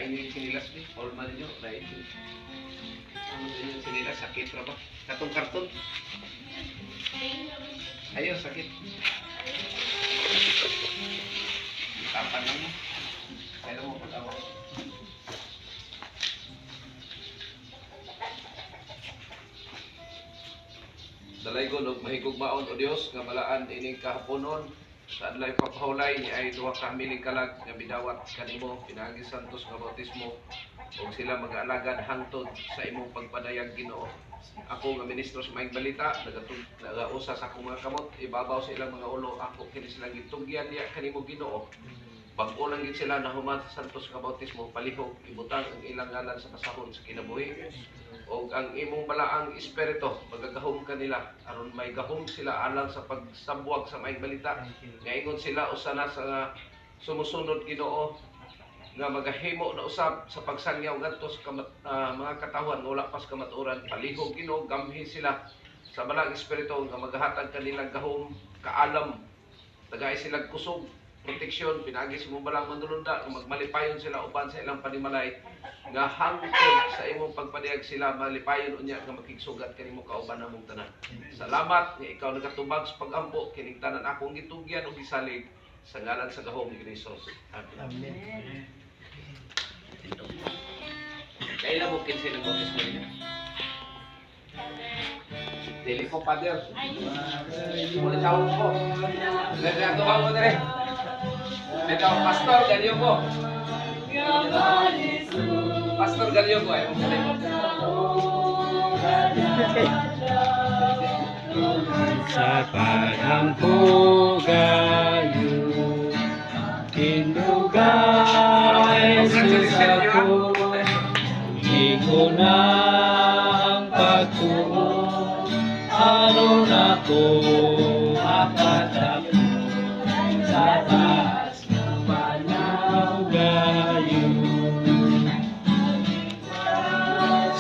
Ini sinilas ni, formal niyo, right? Ano din yung sinilas, sakit ra ba? Katong karton. Ayun, sakit. Tapan lang mo. Kaya mo patawa. Dalay ko og mahigog maon o Dios nga malaan ining kahaponon. Sa adlay papahulay ni ay duha ka miling kalag nga bidawat kanimo pinaagi santos nga bautismo ug sila mag-alagad hangtod sa imong pagpadayag Ginoo. Ako nga ministro sa maayong balita nagausa sa akong mga kamot ibabaw sa ilang mga ulo ako kini silang gitugyan niya kanimo Ginoo. Bag-o lang gid sila nahuman sa santos nga bautismo palihog ibutang ang ilang ngalan sa kasahon sa kinabuhi. O ang imong balaang espiritu magagahom kanila aron may gahom sila alang sa pagsabuag sa maayong balita nga ingon sila usa na sa sumusunod Ginoo nga magahimo na usab sa pagsangyaw ngadto sa mga katawan wala pas kamatuoran palihog Ginoo gamhi sila sa balaang espiritu nga maghatag kanilang gahom kaalam tagay sila kusog proteksyon pinaagi sa mong balang manulunda nga magmalipayon sila uban sa ilang panimalay nga hangtod sa imong pagpadayag sila malipayon unya nga makigsugat kanimo kauban namong tanan. Salamat nga ikaw nagatubag sa pagampo kining tanan akong gitugyan ug gisalig sa ngalan sa gahom ni Hesus. Amen. Kailan mo kinsa ng bautismo niya? Dili ko father. Muli sa ko. Nagkato ka mo dire. Ito, pastor, ganyo ko. Pastor, ganyo ko. Sa paghampugayo, kinugay sa ko, iko na ang pagtuo, ano na ko makatapos sa taas ng panaugayo.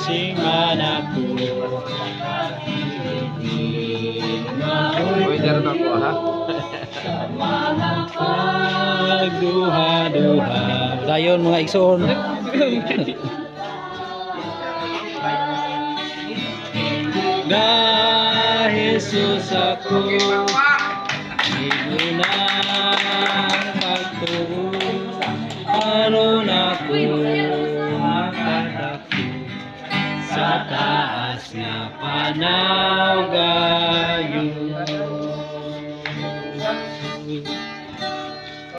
Singan ako, Uy, dyan ako ha. Pagduha-duha. Dayon mga igsoon. Da Jesus ako, igunang pagtuo, aron ako makadako sa taas nga panahon.